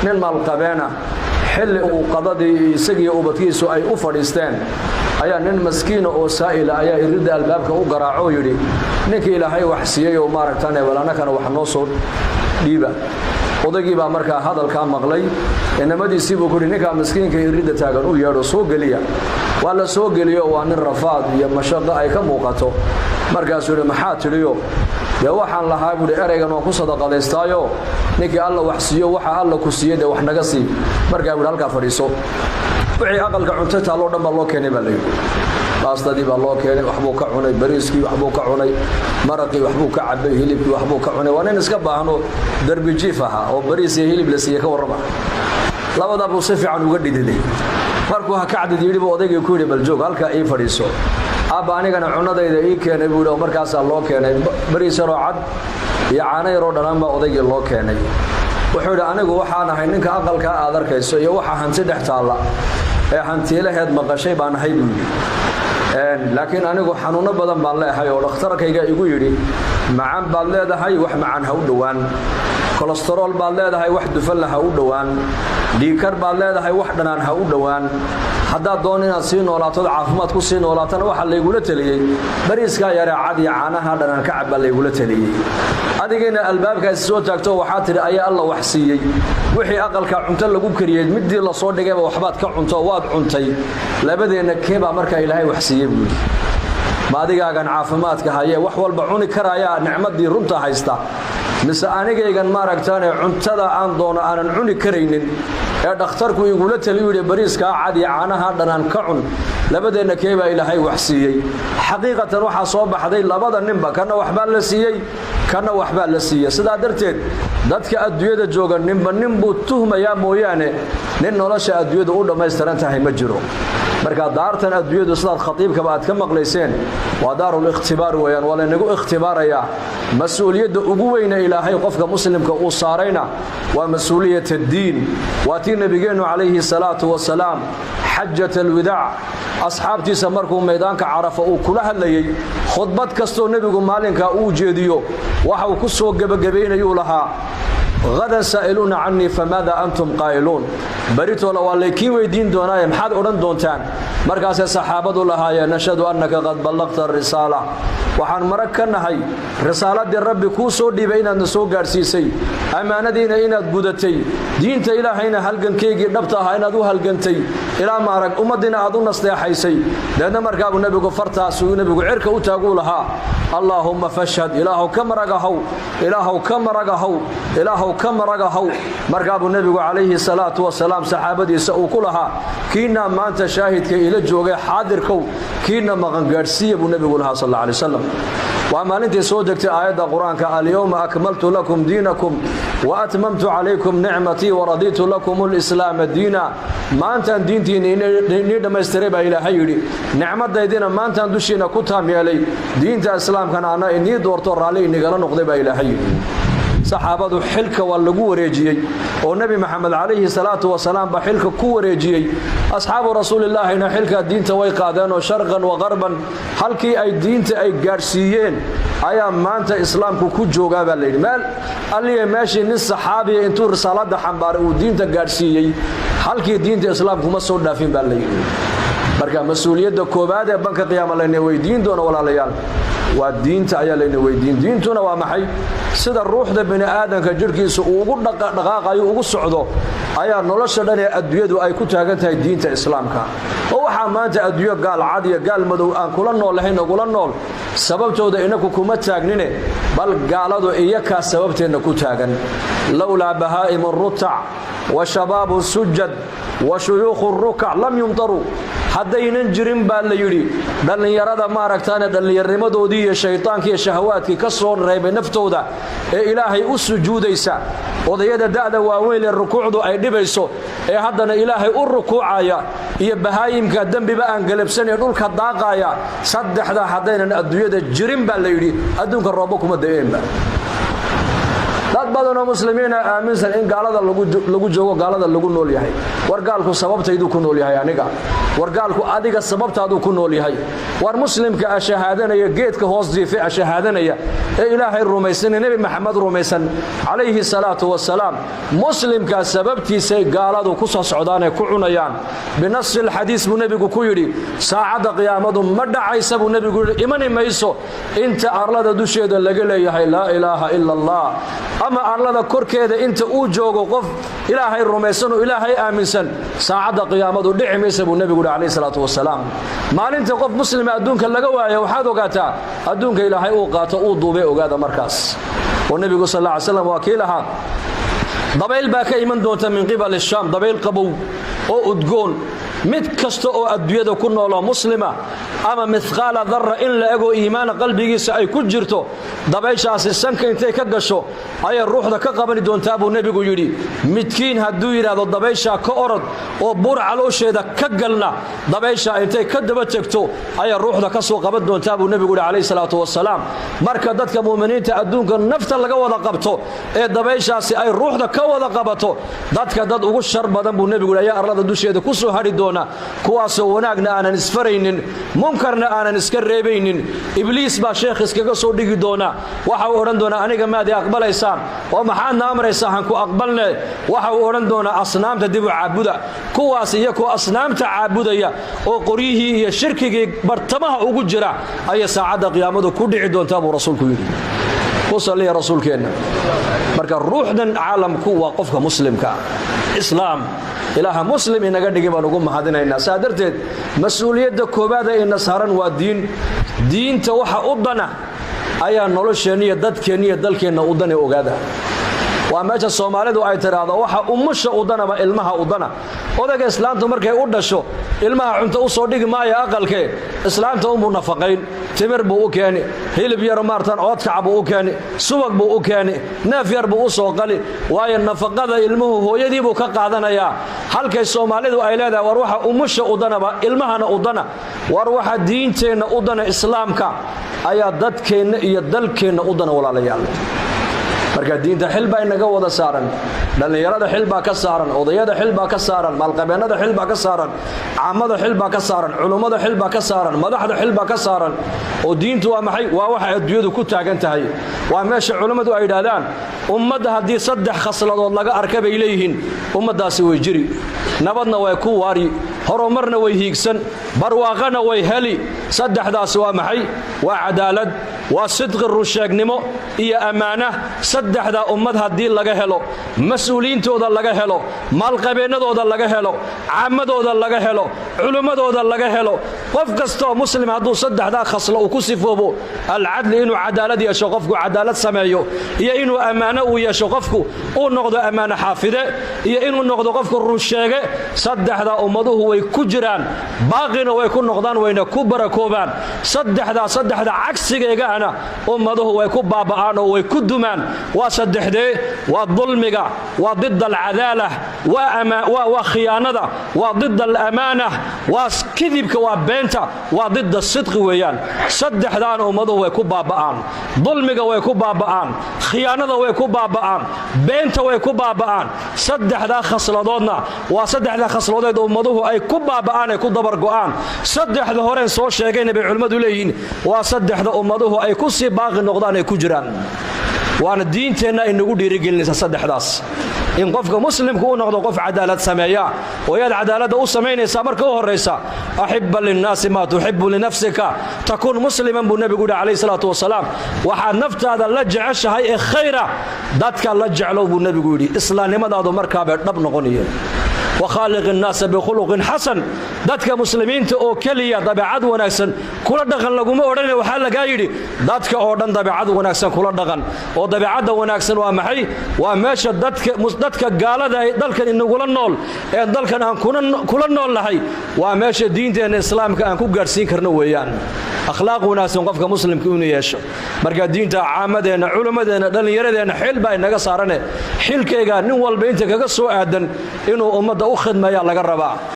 nin maalqabeena xilli uu qadadii isagii ubadkiisu ay u fadhiisteen ayaa nin maskiin oo saa'ila ayaa irida albaabka u garaaco yiri ninkii ilaahay wax siiyay oo maaragtaan walaalana wax noo soo dhiiba odagii baa markaa hadalka maqlay inamadiisii buu ku yiri ninka maskiinka irida taagan u yeedho soo galiya waa la soo galiyo waa nin rafaad iyo mashaqo ay ka muuqato markaas uu maxaa tiriyo waxaan lahaa buu ereygan oo ku sadaqadeystaayo ninkii alla wax siiyo waxa alla ku siiyay wax naga sii markaa buu halka fadhiiso wixii aqalka cunto taalo dhan loo keenay baa leeyahay baastadii baa loo keenay waxbuu ka cunay bariiskii waxbuu ka cunay maraqii waxbuu ka cabay hilibkii waxbuu ka cunay waa nin iska baahno darbi jiif aha oo bariis iyo hilib la siiyay ka warrama labada buu si fiican uga dhidilay markuu ha kacdid yiri odayga ku yiri bal joog halka ay fadhiiso aba anigana cunadayda ii keenay buu markaas loo keenay bariis yar oo cad iyo caano yar oo dhanaan odayga loo keenay wuxuu yiri anigu waxaan ahay ninka aqalka aad arkayso iyo waxa hanti dhex taala ee hantiilaheed maqashay baan ahay buu laakiin anigu xanuuno badan baan leeyahay oo dhakhtarkayga igu yiri macaan baad leedahay wax macaan ha u dhawaan cholesterol baad leedahay wax dufan ha u dhawaan dhiikar baad leedahay wax dhanaan ha u dhawaan hadda doon inaad sii noolaato caafimaad ku sii noolaatana waxa la igula taliyay bariiska yara cad iyo caanaha dhanaan ka cab la igula taliyay adigina albaabka soo taagto waxa tiri ayaa Allah wax siiyay wixii aqalka cunto lagu kariyay midii la soo dhigay waxbaad ka cunto waad cuntay labadeena keeba marka Ilaahay wax siiyay buu maadigaagan caafimaadka haye wax walba cuni karaya nicmadii runta haysta mise anigaygan maaragtaan cuntada aan doono aanan cuni kareynin ee dhakhtarku igula taliyo bariiska cad iyo caanaha dhanaan ka cun labadeena keeba Ilaahay wax siiyay xaqiiqatan waxa soo baxday labada ninba kana waxba la siiyay kana waxba la siiyay sida darteed dadka adduunyada jooga ninba ninbu tuhmaya mooyaane nin nolosha adduunyada u dhameystiran tahay ma jiro marka daartan adduunyadu sida khatiibka baad ka maqleyseen waa daarul ikhtibaar weeyaan wala inagu ikhtibaaraya mas'uuliyadda ugu weyn ee Ilaahay qofka muslimka uu saarayna waa mas'uuliyadda diin waati nabigeenu calayhi salaatu wasalaam xajjat alwadaa asxaabtiisa markuu meedaanka Carafa uu kula hadlayay khudbad kasto nabigu maalinka uu jeediyo waxa uu ku soo gabagabeeyay lahaa غدا سائلون عني فماذا أنتم قائلون بريتو لو لكي ويدين دوناي محد أورن دونتان مركز صحابة الله يا نشهد أنك قد بلغت الرسالة وحن مركنا هاي رسالة الرب كوسو دي بين النسو غارسيسي أمانة دينا إنا غودتي دينتا إلى هنا هلغن كيغي دبتا هنا دو هلغنتي إلى مارك أمدنا أدو نصلحيسي لأن مركب النبي فرتا سو نبي عرك او تاغو لها اللهم فاشهد إله كم رغهو إله كم رغهو إله كم رغهو مركب النبي عليه الصلاة والسلام صحابتي سو كلها كينا ما أنت شاهد كي إلى جوغي حاضركو كينا مغان غارسيه النبي صلى الله عليه وسلم وأما أنت سودكت آيات القرآن اليوم أكملت لكم دينكم وأتممت عليكم نعمتي ورضيت لكم الإسلام دينا ما أنت دينتي نيدا ما يستريبها إلى حيري نعمت دينا ما أنت دوشينا كتام يلي دينت إسلام كان أنا إني دورتور علي إني قال نقضيبها إلى حيري صحابته حلك واللغو وريجيي والنبي محمد عليه الصلاة والسلام بحلك كو وريجيي أصحاب رسول الله إن حلك دينته way qaadeen sharqan wa qarban halkii ay diinta ay gaarsiiyeen ayaa maanta islaamku ku jooga baa leeyahay meel aliye meeshii nin saxaabi intuu risaalada xambaar uu diinta gaarsiiyay halkii diinta islaamku ma soo dhaafin baa leeyahay marka mas'uuliyadda koobaad ee banka qiyaamada la weydiin doono walaalayaal waa diinta ayaa la weydiin diintuna waa maxay sida ruuxda bini aadanka jirkiisa uu ugu dhaqaaqayo ugu socdo ayaa nolosha dhan ee adduunyadu ay ku taagan tahay diinta islaamka oo waxa maanta adduunyo gaal cad iyo gaal madow aan kula noolahayn kula nool sababtooda inaku kuma taagnine bal gaaladu iyaka sababteena ku taagan lawla bahaa'im ar-rut'a wa shabab as-sujud wa shuyukh ar-ruk'a lam yumtaru hadaynan jirin baa la yiri dhalinyarada ma aragtaan dhalinyarnimadoodii iyo shaytaanka iyo shahawaadkii ka soo reebay naftooda ee ilaahay u sujuudaysa odayada da'da waaweyn ee rukuucdu ay dhibayso ee haddana ilaahay u rukuucaya iyo bahaayimka dambiba aan galabsan ee dhulka daaqaya saddexda hadaynan adduunyada jirin baa la yiri adduunka roobo kuma da'eenba dad badan oo muslimiina aaminsan in gaalada lagu joogo gaalada lagu nool yahay war gaalku sababtaydu ku nool yahay aniga war gaalku adiga sababtaadu ku nool yahay war muslimka ashahaadanaya geedka hoos jiifay ashahaadanaya ee ilaahay rumaysan nabi maxamed rumaysan calayhi salaatu wasalaam muslimka sababtiisa gaaladu ku soo socdaan ee ku cunayaan binas alhadiis buu nabigu ku yiri saacada qiyaamadu ma dhacaysa buu nabigu yiri imani mayso inta arlada dusheeda laga leeyahay la ilaaha illa allah ama arlada korkeeda inta uu joogo qof ilaahay rumaysan oo ilaahay aaminsan saacada qiyaamadu dhici maysa buu nabigu yiri calayhi salaatu wasalaam maalinta qof muslim adduunka laga waayo waxaad ogaataa adduunka ilaahay uu qaato uu duubay ogaada markaas oo nabigu sallallahu alayhi wasallam wakiilaha dabayl baa ka iman doonta min qibal ash-sham dabayl qabow oo udgoon mid kasta oo adduunyada ku nool oo muslima ama mithqala dharra in la ego iimaan qalbigiisa ay ku jirto dabayshaasi sanka intay ka gasho ay ruuxda ka qaban doontaa buu nabigu yiri midkiin haduu yiraahdo dabaysha ka orod oo buur caloosheeda ka galna dabaysha intay ka daba tagto ay ruuxda ka soo qaban doontaa buu nabigu yiri calayhi salaatu wasalaam marka dadka muuminiinta adduunka nafta laga wada qabto ee dabayshaasi ay ruuxda ka wada qabato dadka dad ugu shar badan buu nabigu yiri arlada dusheeda ku soo hari doona kuwaas oo wanaagna aanan isfaraynin munkarna aanan iska reebaynin ibliis baa sheekh iskaga soo dhigi doona waxa uu oran doona aniga maadi aqbalaysaan oo maxaad naamraysaa han ku aqbalne waxa uu oran doona asnaamta dib u caabuda kuwaas iyagoo asnaamta caabudaya oo qoryihii iyo shirkigii bartamaha ugu jira ay saacada qiyaamadu ku dhici doontaa buu rasuulku yiri وصلي رسولكنا marka ruuxdan caalamku waa qofka muslimka islaam ilaaha muslim inaga dhigay baan ugu mahadinaynaa saadarteed mas'uuliyadda koobaad ee nasaaran waa diinta waxa u dana ayaa nolosheena iyo dadkeena iyo dalkeena u dana ogaada waa meesha Soomaalidu ay tiraahdo waxa ummusha u danaba ilmaha u dana odaga islaamtu markay u dhasho ilmaha cunto u soo dhigi maayo aqalkee islaamta uu nafaqayn timir buu u keeni hilib yar maartan oodkac buu u keeni subag buu u keeni neef yar buu u soo qali waayo nafaqada ilmuhu hooyadii buu ka qaadanayaa halkay Soomaalidu ay leedahay war waxa ummusha u danaba ilmahana u dana war waxa diinteena u dana islaamka ayaa dadkeena iyo dalkeena u dana walaalayaal marka diinta xil baa inaga wada saaran dhalinyarada xil baa ka saaran odayada xil baa ka saaran maalqabeennada xil baa ka saaran caamada xil baa ka saaran culimada xil baa ka saaran madaxda xil baa ka saaran oo diintu waa maxay waa waxa adduunyadu ku taagan tahay waa meesha culimadu ay yiraahdaan ummadda hadii saddex khasladood laga arkay bay leeyihiin ummadaasi way jiri nabadna way ku waari horumarna way hiigsan barwaaqana way heli saddexdaas waa maxay waa cadaalad waa sidq rusheegnimo iyo amaana saddexda ummad hadii laga helo mas'uuliintooda laga helo maalqabeennadooda laga helo caamadooda laga helo culimadooda laga helo qof kasto muslim haduu saddexda khaslo uu ku sifoobo al-adl inuu cadaalad yeesho qofku cadaalad sameeyo iyo inuu amaana uu yeesho qofku uu noqdo amaana xaafide iyo inuu noqdo qofku rusheege saddexda ummaduhu way ku jiraan baaqina way ku noqdaan wayna ku barakoobaan saddexda cagsigeega ana ummaduhu way ku baaba'aan oo way ku dumaan waa saddexde waa dulmiga waa ضد العداله waa khiyaanada waa ضد الامانه waa kidibka waa beenta waa ضد الصدق weeyaan saddexdaan ummaduhu way ku baaba'aan dulmiga way ku baaba'aan khiyaanada way ku baaba'aan beenta way ku baaba'aan saddexda khasladoodna waa saddexda khasladood ummaduhu ay ku baaba'aan ay ku dabar go'aan saddexda hore soo sheegay nabi culimadu leeyihiin waa saddexda ummaduhu ay ku sii baaqi noqdaan ay ku jiraan waana diinteena inagu dhiirigelinaysa saddexdaas in qofka muslimku uu noqdo qof cadaalad sameeya oo yaad cadaalada u sameynaysa marka u horeysa ahibba linnaas ma tuhibbu li nafsika takun musliman bu nabigu alayhi salatu wasalaam waxa naftaada la jeceshahay ee khayra dadka la jeclo bu nabigu yiri islaamnimadaadu markaa bay dhab noqonayeen وخالق الناس بخلق حسن dadka muslimiinta oo kaliya dabeecad wanaagsan kula dhaqan laguma oranay waxa laga yiri dadka oo dhan dabeecad wanaagsan kula dhaqan oo dabeecada wanaagsan waa maxay waa meesha dadka gaalada ay dalkan inagula nool ee dalkan aan kula nool lahay waa meesha diinteena islaamka aan ku gaarsiin karno weeyaan akhlaaq wanaagsan qofka muslimka inuu yeesho marka diinta caamadeena culimadeena dhalinyaradeena xil baa inaga saarane xilkayga nin walba inta kaga soo aadan inuu ummadda u khidmeeyo laga rabaa